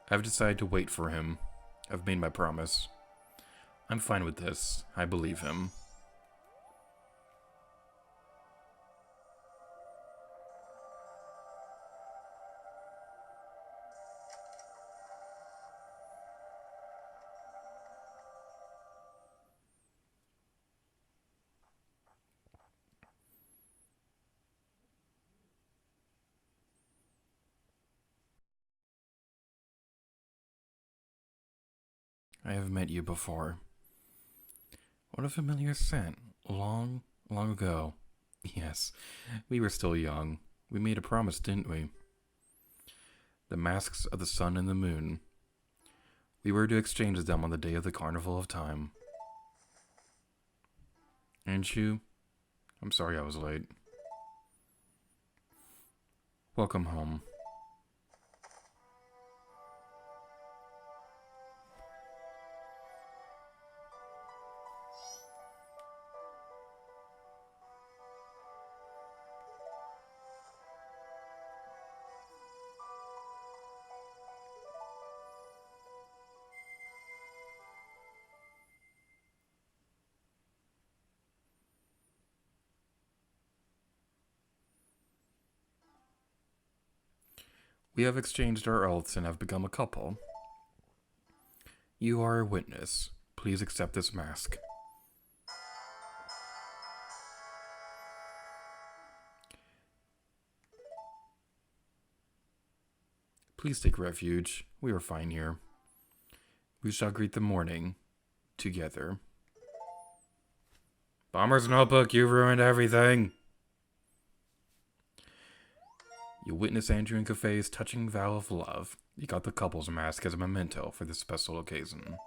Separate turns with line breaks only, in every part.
I've decided to wait for him. I've made my promise. I'm fine with this. I believe him. I have met you before. What a familiar scent. Long, long ago. Yes, we were still young. We made a promise, didn't we? The masks of the sun and the moon. We were to exchange them on the day of the Carnival of Time. Anju, I'm sorry I was late. Welcome home. We have exchanged our oaths and have become a couple. You are a witness. Please accept this mask. Please take refuge. We are fine here. We shall greet the morning together. Bomber's notebook, you ruined everything. You witness Anju and Kafei's touching vow of love. You got the couple's mask as a memento for this special occasion.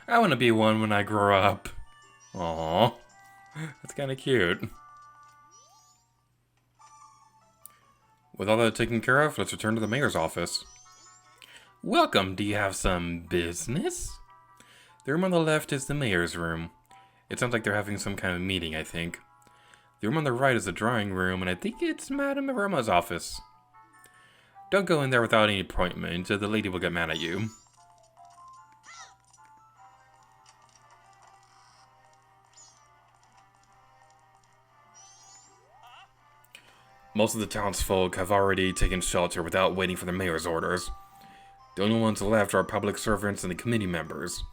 I want to be one when I grow up. Aww. That's kind of cute. With all that taken care of, let's return to the mayor's office. Welcome, do you have some business? The room on the left is the mayor's room. It sounds like they're having some kind of meeting, I think. The room on the right is the drawing room, and I think it's Madame Aroma's office. Don't go in there without any appointment, the lady will get mad at you. Most of the townsfolk have already taken shelter without waiting for the mayor's orders. The only ones left are public servants and the committee members.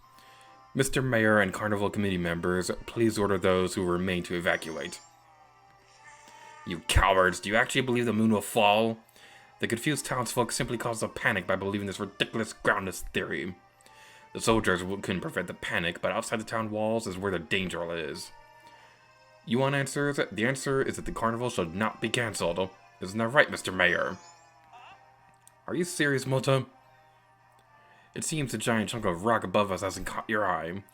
Mr. Mayor and Carnival Committee members, please order those who remain to evacuate. You cowards, do you actually believe the moon will fall? The confused townsfolk simply caused a panic by believing this ridiculous, groundless theory. The soldiers couldn't prevent the panic, but outside the town walls is where the danger is. You want answers? The answer is that the carnival should not be cancelled. Isn't that right, Mr. Mayor? Are you serious, Mota? It seems the giant chunk of rock above us hasn't caught your eye.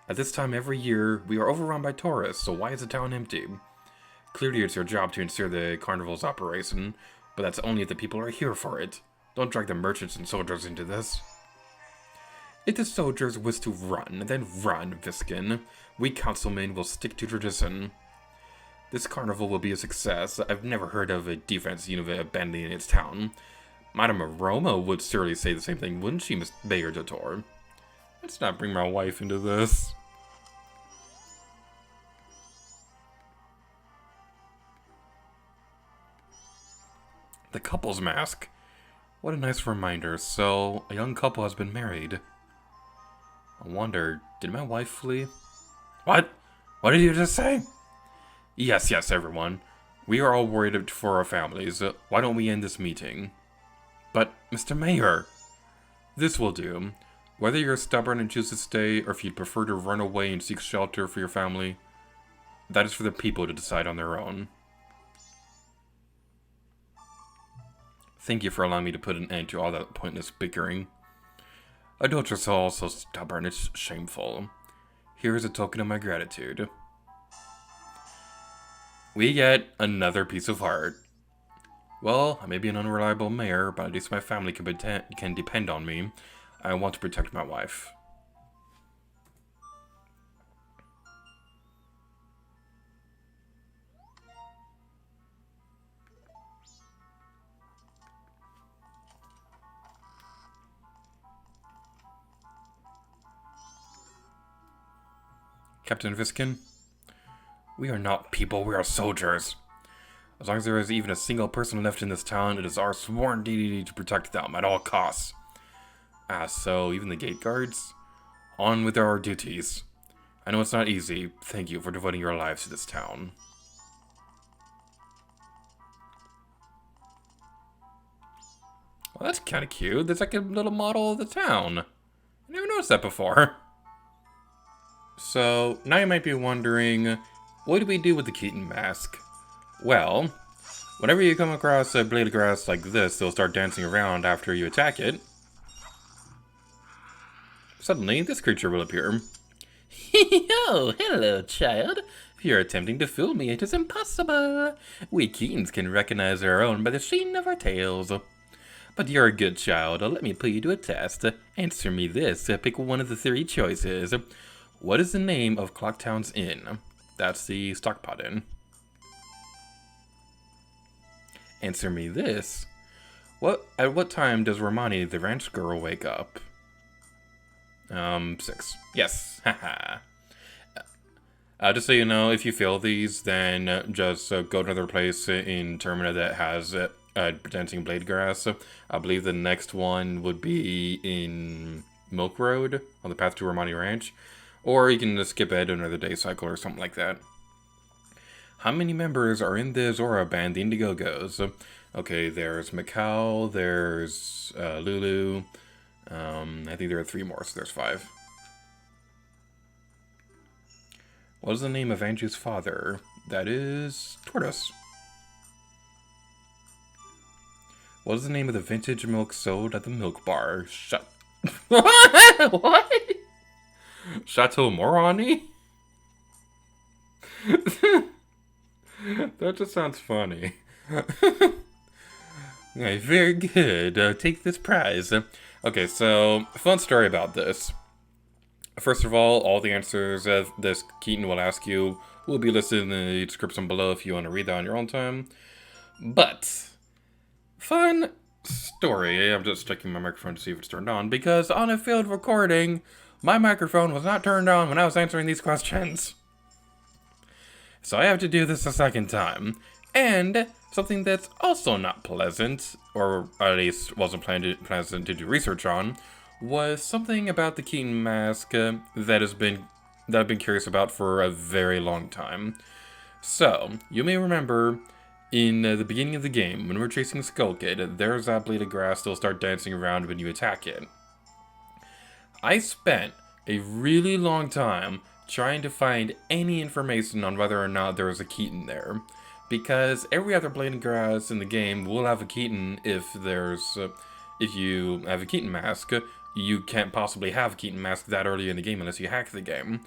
At this time every year, we are overrun by tourists, so why is the town empty? Clearly it's your job to ensure the carnival's operation, but that's only if the people are here for it. Don't drag the merchants and soldiers into this. If the soldiers wish to run, then run, Viskin. We councilmen will stick to tradition. This carnival will be a success. I've never heard of a defense unit abandoning its town. Madame Aroma would surely say the same thing, wouldn't she, Miss Bayer Dotor? Let's not bring my wife into this. The couple's mask. What a nice reminder. So, a young couple has been married. I wonder, did my wife flee? What? What did you just say? Yes, everyone. We are all worried for our families. Why don't we end this meeting? But, Mr. Mayor, this will do. Whether you're stubborn and choose to stay, or if you'd prefer to run away and seek shelter for your family, that is for the people to decide on their own. Thank you for allowing me to put an end to all that pointless bickering. Adults are all so stubborn, it's shameful. Here is a token of my gratitude. We get another piece of art. Well, I may be an unreliable mayor, but at least my family can depend on me. I want to protect my wife. Captain Viskin? We are not people, we are soldiers. As long as there is even a single person left in this town, it is our sworn duty to protect them at all costs. So even the gate guards? On with our duties. I know it's not easy. Thank you for devoting your lives to this town. Well, that's kind of cute. That's like a little model of the town. I never noticed that before. So, now you might be wondering, what do we do with the Keaton mask? Well, whenever you come across a blade of grass like this, they'll start dancing around after you attack it. Suddenly, this creature will appear. Oh, hello, child. If you're attempting to fool me, it is impossible. We Keatons can recognize our own by the sheen of our tails. But you're a good child. Let me put you to a test. Answer me this. Pick one of the 3 choices. What is the name of Clocktown's Inn? That's the Stockpot Inn. Answer me this. At what time does Romani, the ranch girl, wake up? 6. Yes. Haha. Just so you know, if you fail these, then just go to another place in Termina that has dancing blade grass. I believe the next one would be in Milk Road on the path to Romani Ranch. Or you can just skip ahead to another day cycle or something like that. How many members are in the Zora band, the Indiegogo's? Okay, there's Macau, there's Lulu. I think there are 3 more, so there's 5. What is the name of Anju's father? That is Tortoise. What is the name of the vintage milk sold at the milk bar? What? Chateau Morani? That just sounds funny. Okay, very good. Take this prize. Okay, so, fun story about this. First of all the answers this Keaton will ask you will be listed in the description below if you want to read that on your own time. But, fun story. I'm just checking my microphone to see if it's turned on, because on a failed recording, my microphone was not turned on when I was answering these questions. So I have to do this a second time. And something that's also not pleasant, or at least wasn't pleasant to do research on, was something about the Keaton mask that I've been curious about for a very long time. So, you may remember in the beginning of the game, when we're chasing Skull Kid, there's that blade of grass that'll start dancing around when you attack it. I spent a really long time trying to find any information on whether or not there was a Keaton there. Because every other blade of grass in the game will have a Keaton if you have a Keaton mask. You can't possibly have a Keaton mask that early in the game unless you hack the game.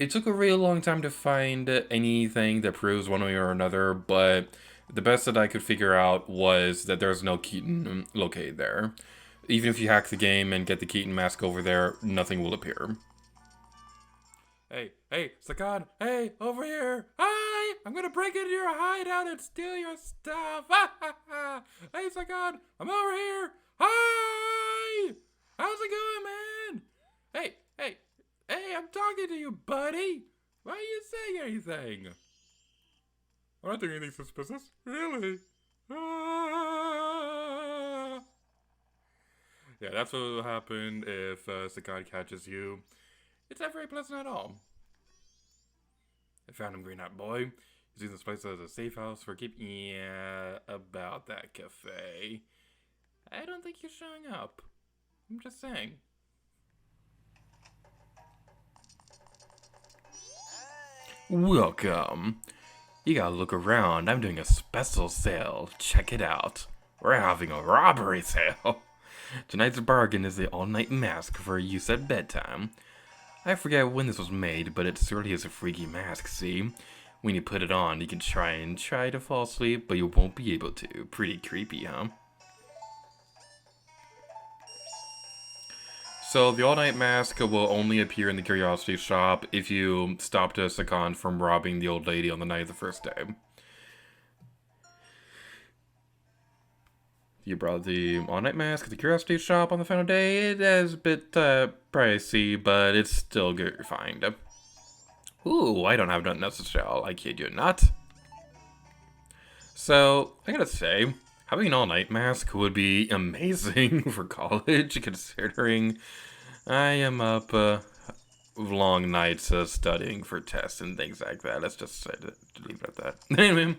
It took a really long time to find anything that proves one way or another, but the best that I could figure out was that there's no Keaton located there. Even if you hack the game and get the Keaton mask over there, nothing will appear. Hey, Sakan, hey, over here! Hi! I'm gonna break into your hideout and steal your stuff! Hey, Sakan, I'm over here! Hi! How's it going, man? Hey, I'm talking to you, buddy! Why are you saying anything? I'm not doing anything suspicious. Really? Yeah, that's what will happen if Sakan catches you. It's not very pleasant at all. I found him, Green Hat Boy. He's using this place as a safe house for keep. Yeah, about that Kafei. I don't think you're showing up. I'm just saying. Welcome. You gotta look around. I'm doing a special sale. Check it out. We're having a robbery sale. Tonight's bargain is the all-night mask for use at bedtime. I forget when this was made, but it certainly is a freaky mask, see? When you put it on, you can try to fall asleep, but you won't be able to. Pretty creepy, huh? So the all-night mask will only appear in the curiosity shop if you stopped a Sakan from robbing the old lady on the night of the first day. You brought the all-night mask at the curiosity shop on the final day. It is a bit pricey, but it's still good to find. Ooh, I don't have nothing else to sell. I kid you not. So, I gotta say, having an all-night mask would be amazing for college, considering I am up long nights studying for tests and things like that. Let's just leave it at that. Anyway,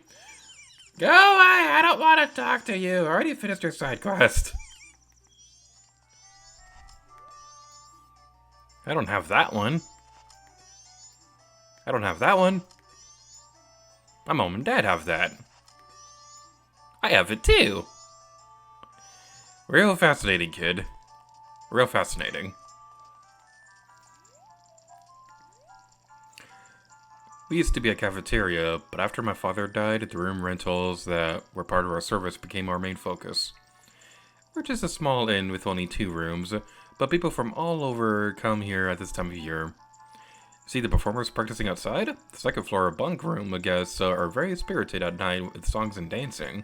go away! I don't want to talk to you. I already finished your side quest. I don't have that one. I don't have that one. My mom and dad have that. I have it too. Real fascinating, kid. Real fascinating. We used to be a cafeteria, but after my father died, the room rentals that were part of our service became our main focus. We're just a small inn with only 2 rooms, but people from all over come here at this time of year. See the performers practicing outside? The second floor bunk room guests are very spirited at night with songs and dancing.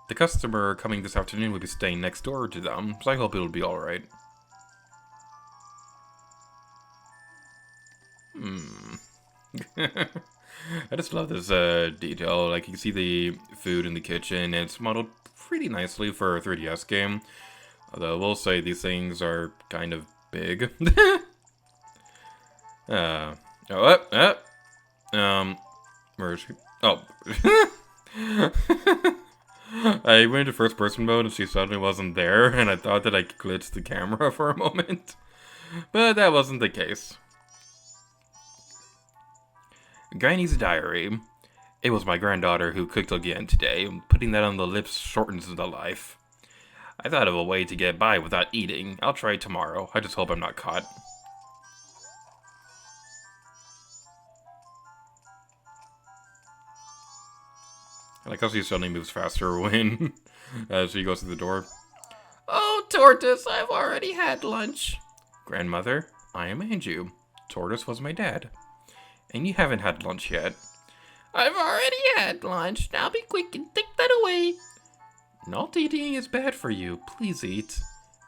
The customer coming this afternoon will be staying next door to them, so I hope it'll be alright. I just love this detail. Like, you can see the food in the kitchen, and it's modeled pretty nicely for a 3DS game. Although, we'll say these things are kind of big. Where is she? Oh. I went into first person mode and she suddenly wasn't there, and I thought that I glitched the camera for a moment. But that wasn't the case. Granny's diary. It was my granddaughter who cooked again today. Putting that on the lips shortens the life. I thought of a way to get by without eating. I'll try it tomorrow. I just hope I'm not caught. I like how she suddenly moves faster when she goes through the door. Oh, Tortoise, I've already had lunch. Grandmother, I am Anju. Tortoise was my dad. And you haven't had lunch yet. I've already had lunch. Now be quick and take that away. Not eating is bad for you. Please eat.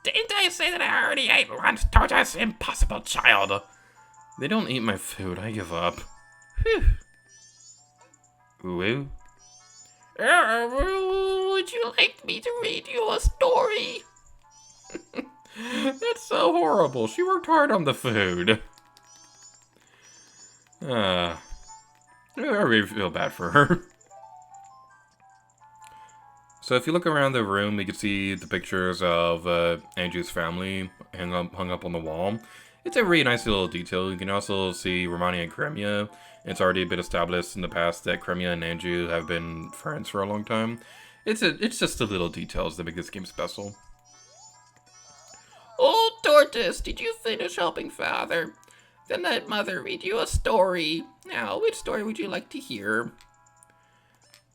Didn't I say that I already ate lunch, Tortoise? Impossible child. They don't eat my food. I give up. Whew. Ooh. Would you like me to read you a story? That's so horrible. She worked hard on the food. I really feel bad for her. So if you look around the room, you can see the pictures of Anju's family hung up on the wall. It's a really nice little detail. You can also see Romani and Cremia. It's already been established in the past that Cremia and Anju have been friends for a long time. It's just the little details that make this game special. Oh, Tortoise, did you finish helping Father? Then let Mother read you a story. Now, which story would you like to hear?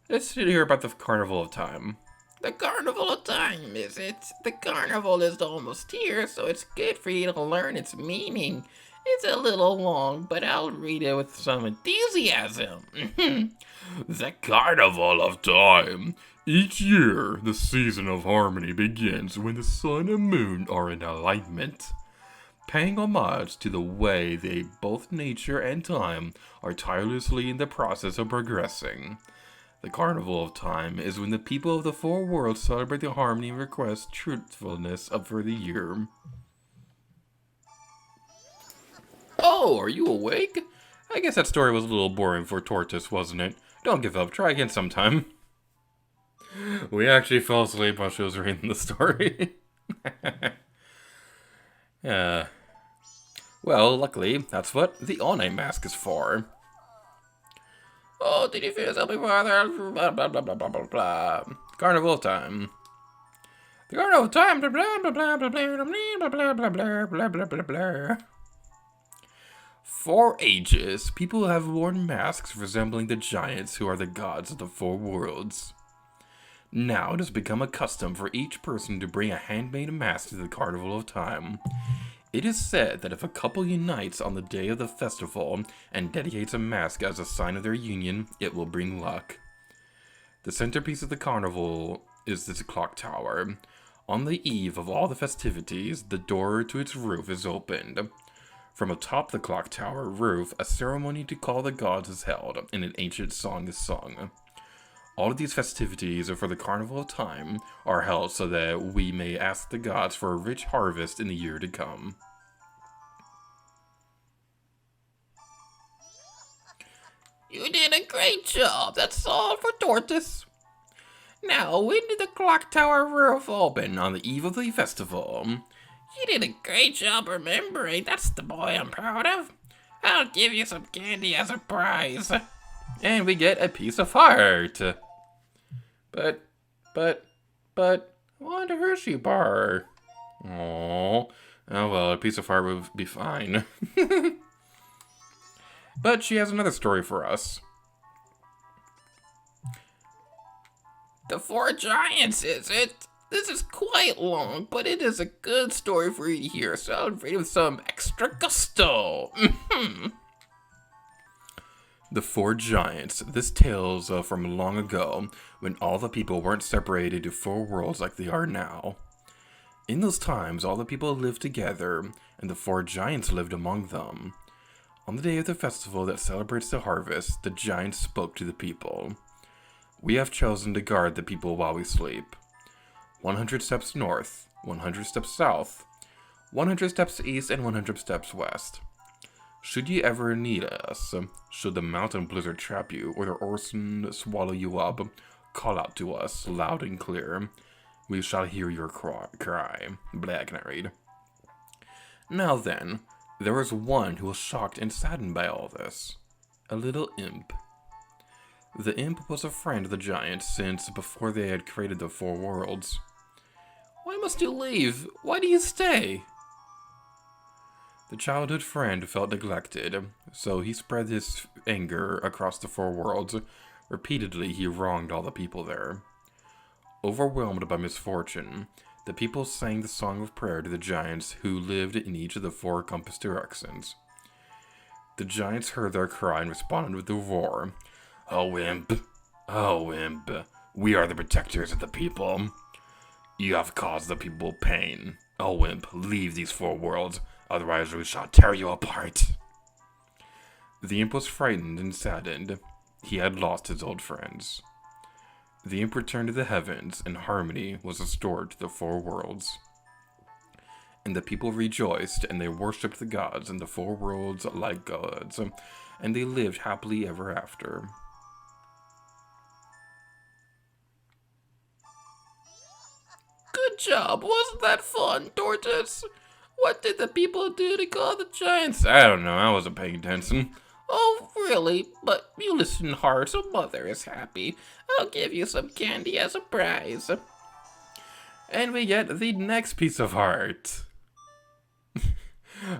Let's hear about the Carnival of Time. The Carnival of Time, is it? The carnival is almost here, so it's good for you to learn its meaning. It's a little long, but I'll read it with some enthusiasm. The Carnival of Time. Each year, the season of harmony begins when the sun and moon are in alignment. Paying homage to the way they, both nature and time, are tirelessly in the process of progressing. The Carnival of Time is when the people of the 4 worlds celebrate the harmony and request truthfulness for the year. Oh, are you awake? I guess that story was a little boring for Tortoise, wasn't it? Don't give up. Try again sometime. We actually fell asleep while she was reading the story. Well, luckily, that's what the all-night mask is for. Oh, did you finish helping Father? Blah, blah, blah, blah, blah, blah, blah. Carnival of Time. The Carnival of Time, blah blah blah blah blah blah blah blah blah blah blah blah blah blah. For ages, people have worn masks resembling the giants who are the gods of the four worlds. Now it has become a custom for each person to bring a handmade mask to the Carnival of Time. It is said that if a couple unites on the day of the festival and dedicates a mask as a sign of their union, it will bring luck. The centerpiece of the carnival is this clock tower. On the eve of all the festivities, the door to its roof is opened. From atop the clock tower roof, a ceremony to call the gods is held, and an ancient song is sung. All of these festivities for the Carnival of Time are held so that we may ask the gods for a rich harvest in the year to come.
You did a great job. That's all for Tortoise. Now, when did the clock tower roof open on the eve of the festival? You did a great job remembering. That's the boy I'm proud of. I'll give you some candy as a prize.
And we get a piece of heart. But, I want a Hershey bar. Oh well, a piece of heart would be fine. But she has another story for us.
The Four Giants, is it? This is quite long, but it is a good story for you to hear, so I'll read it with some extra gusto.
The Four Giants. This tale's from long ago, when all the people weren't separated to four worlds like they are now. In those times, all the people lived together, and the four giants lived among them. On the day of the festival that celebrates the harvest, the giants spoke to the people. We have chosen to guard the people while we sleep. 100 steps north, 100 steps south, 100 steps east, and 100 steps west. Should you ever need us, should the mountain blizzard trap you, or the ocean swallow you up, call out to us, loud and clear. We shall hear your cry. Blah, I cannot read. Now then, there was one who was shocked and saddened by all this. A little imp. The imp was a friend of the giants since before they had created the four worlds.
Why must you leave? Why do you stay?
The childhood friend felt neglected, so he spread his anger across the four worlds. Repeatedly, he wronged all the people there. Overwhelmed by misfortune, the people sang the song of prayer to the giants who lived in each of the four compass directions. The giants heard their cry and responded with a roar. Oh, imp! Oh, imp! We are the protectors of the people. You have caused the people pain. Oh, imp, leave these four worlds, otherwise we shall tear you apart. The imp was frightened and saddened. He had lost his old friends. The imp returned to the heavens, and harmony was restored to the four worlds. And the people rejoiced, and they worshipped the gods in the four worlds like gods, and they lived happily ever after.
Good job. Wasn't that fun, Tortoise? What did the people do to call the giants?
I don't know. I wasn't paying attention.
Oh, really? But you listened hard, so Mother is happy. I'll give you some candy as a prize.
And we get the next piece of art.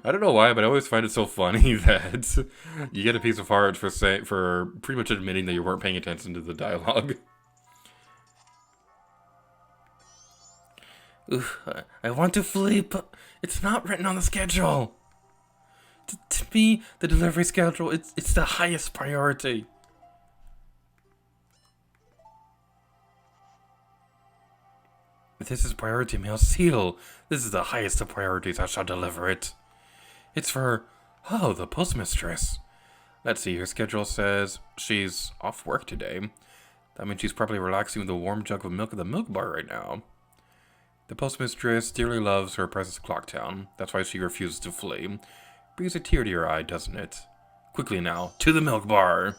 I don't know why, but I always find it so funny that you get a piece of art for pretty much admitting that you weren't paying attention to the dialogue. I want to flee, but it's not written on the schedule. To me, the delivery schedule, it's the highest priority. This is priority mail seal. This is the highest of priorities. I shall deliver it. It's for, the postmistress. Let's see, her schedule says she's off work today. That means she's probably relaxing with a warm jug of milk at the milk bar right now. The postmistress dearly loves her precious Clocktown. That's why she refuses to flee. Brings a tear to your eye, doesn't it? Quickly now, to the milk bar!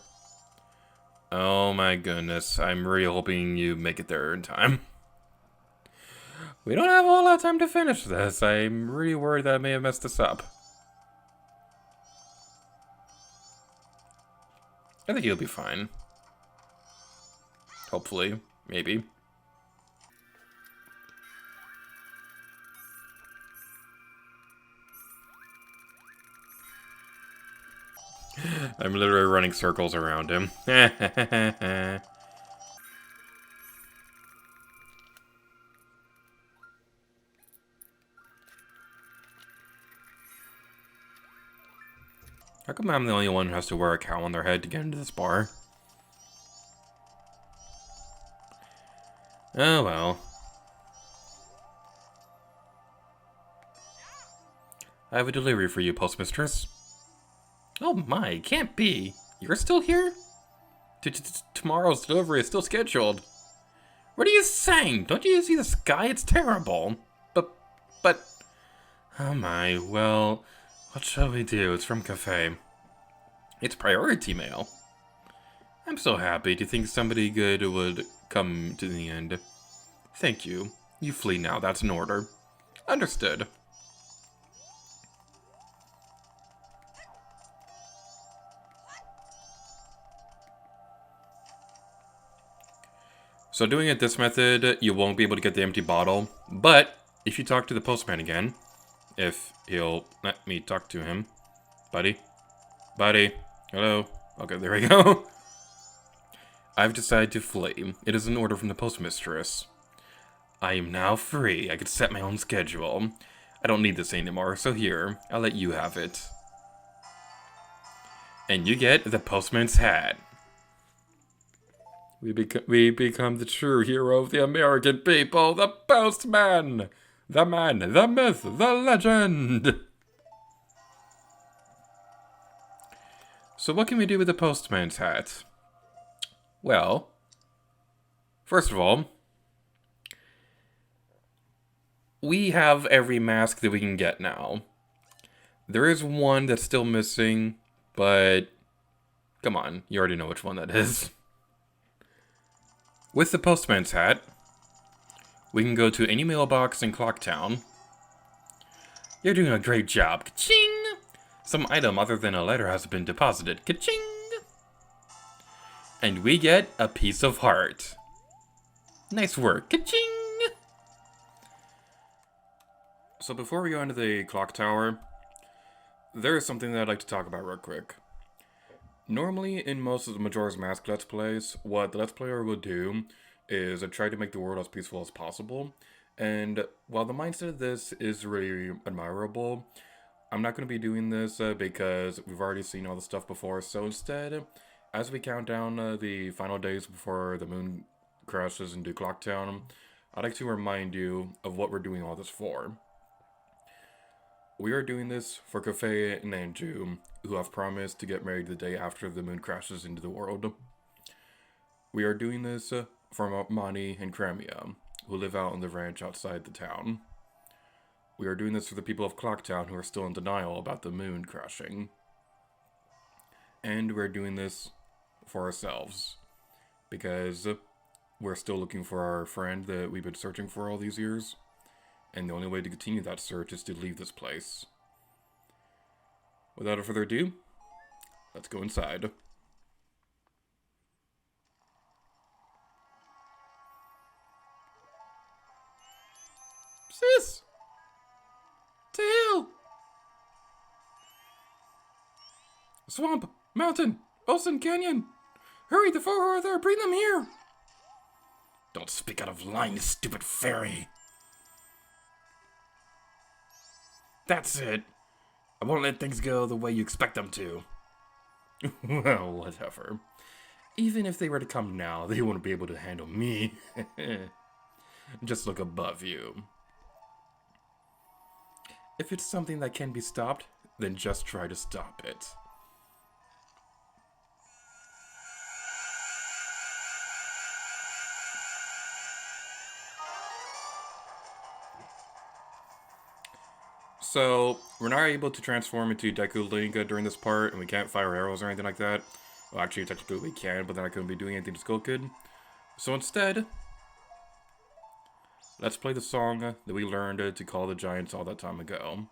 Oh my goodness, I'm really hoping you make it there in time. We don't have a whole lot of time to finish this. I'm really worried that I may have messed this up. I think you'll be fine. Hopefully. Maybe. I'm literally running circles around him. How come I'm the only one who has to wear a cow on their head to get into this bar? Oh well. I have a delivery for you, postmistress. Oh my, can't be. You're still here? Tomorrow's delivery is still scheduled. What are you saying? Don't you see the sky? It's terrible. But... Oh my, well... What shall we do? It's from Kafei. It's priority mail. I'm so happy to think somebody good would come to the end. Thank you. You flee now, that's an order. Understood. So doing it this method, you won't be able to get the empty bottle, but if you talk to the postman again, if he'll let me talk to him. Buddy? Buddy? Hello? Okay, there we go. I've decided to flee. It is an order from the postmistress. I am now free. I can set my own schedule. I don't need this anymore, so here, I'll let you have it. And you get the postman's hat. We become the true hero of the American people, the postman! The man, the myth, the legend! So what can we do with the postman's hat? Well, first of all, we have every mask that we can get now. There is one that's still missing, but come on, you already know which one that is. With the postman's hat, we can go to any mailbox in Clocktown. You're doing a great job. Ka-ching! Some item other than a letter has been deposited. Ka-ching! And we get a piece of heart. Nice work. Ka-ching! So before we go into the clock tower, there is something that I'd like to talk about real quick. Normally, in most of the Majora's Mask Let's Plays, what the Let's Player will do is try to make the world as peaceful as possible. And while the mindset of this is really admirable, I'm not going to be doing this because we've already seen all the stuff before. So instead, as we count down the final days before the moon crashes into Clocktown, I'd like to remind you of what we're doing all this for. We are doing this for Kafei and Anju, who have promised to get married the day after the moon crashes into the world. We are doing this for Romani and Cremia, who live out on the ranch outside the town. We are doing this for the people of Clocktown who are still in denial about the moon crashing. And we're doing this for ourselves, because we're still looking for our friend that we've been searching for all these years. And the only way to continue that search is to leave this place. Without further ado, let's go inside. Sis! Tail! Swamp! Mountain! Ocean Canyon! Hurry, the four are there! Bring them here! Don't speak out of line, you stupid fairy! That's it. I won't let things go the way you expect them to. Well, whatever. Even if they were to come now, they wouldn't be able to handle me. Just look above you. If it's something that can be stopped, then just try to stop it. So, we're not able to transform into Deku Link during this part, and we can't fire arrows or anything like that. Well, actually, technically we can, but then I couldn't be doing anything to Skull Kid. So instead, let's play the song that we learned to call the Giants all that time ago.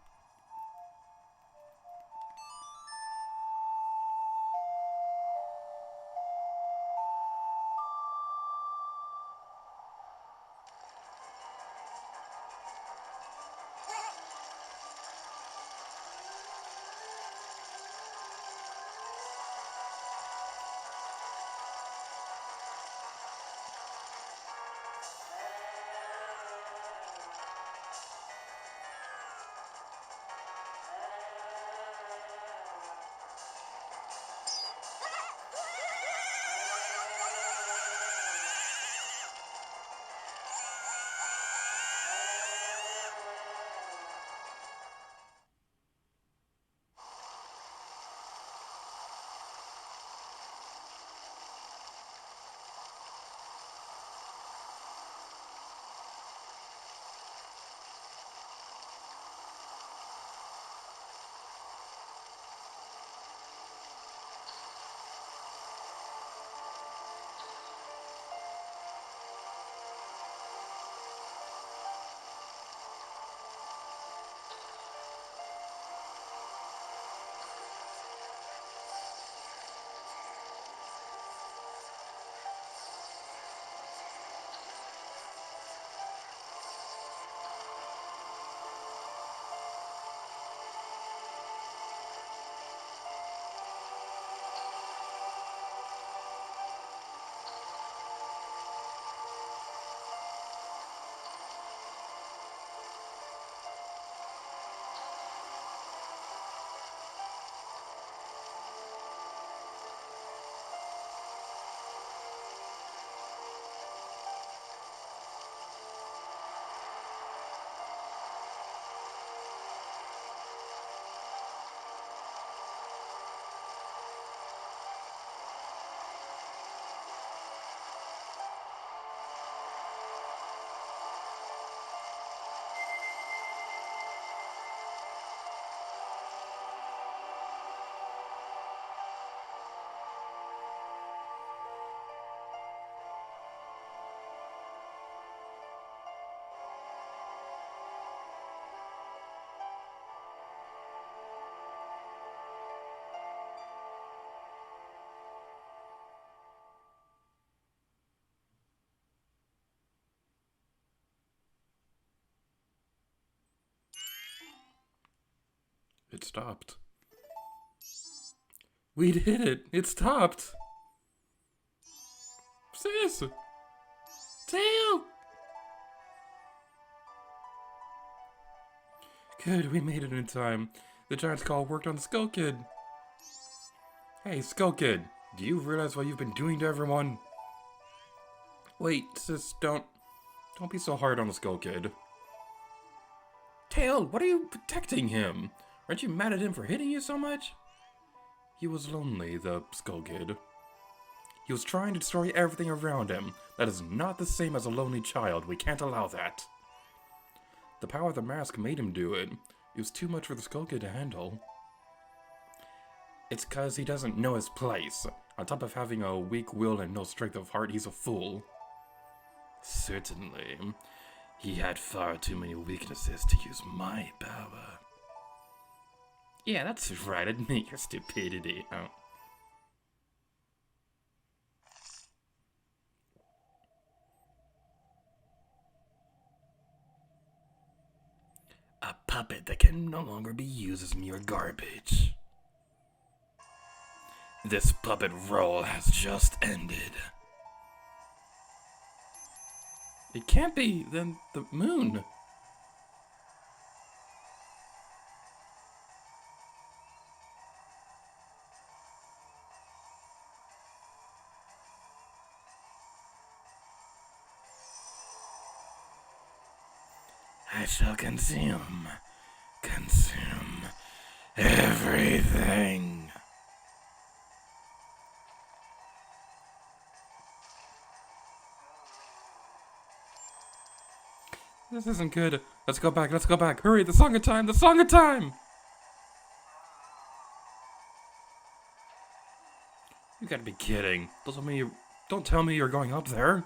It stopped. We did it! It stopped! Sis! Tail! Good, we made it in time. The Giant's Call worked on the Skull Kid. Hey, Skull Kid, do you realize what you've been doing to everyone? Wait, sis, don't be so hard on the Skull Kid. Tail, what are you protecting him? Aren't you mad at him for hitting you so much? He was lonely, the Skull Kid. He was trying to destroy everything around him. That is not the same as a lonely child. We can't allow that. The power of the mask made him do it. It was too much for the Skull Kid to handle. It's 'cause he doesn't know his place. On top of having a weak will and no strength of heart, he's a fool. Certainly. He had far too many weaknesses to use my power. Yeah, that's right. Admit your stupidity. Oh. A puppet that can no longer be used as mere garbage. This puppet role has just ended. It can't be, then the moon. I shall consume everything. This isn't good. Let's go back. Hurry, the Song of Time. You gotta be kidding. Don't tell me you're going up there.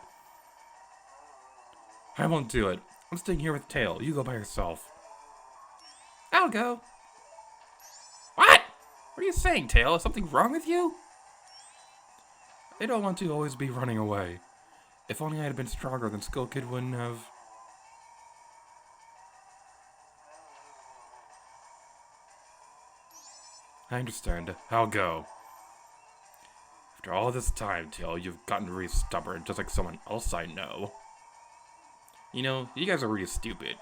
I won't do it. I'm staying here with Tail. You go by yourself. I'll go. What? What are you saying, Tail? Is something wrong with you? I don't want to always be running away. If only I had been stronger, then Skull Kid wouldn't have... I understand. I'll go. After all this time, Tail, you've gotten really stubborn, just like someone else I know. You know, you guys are really stupid.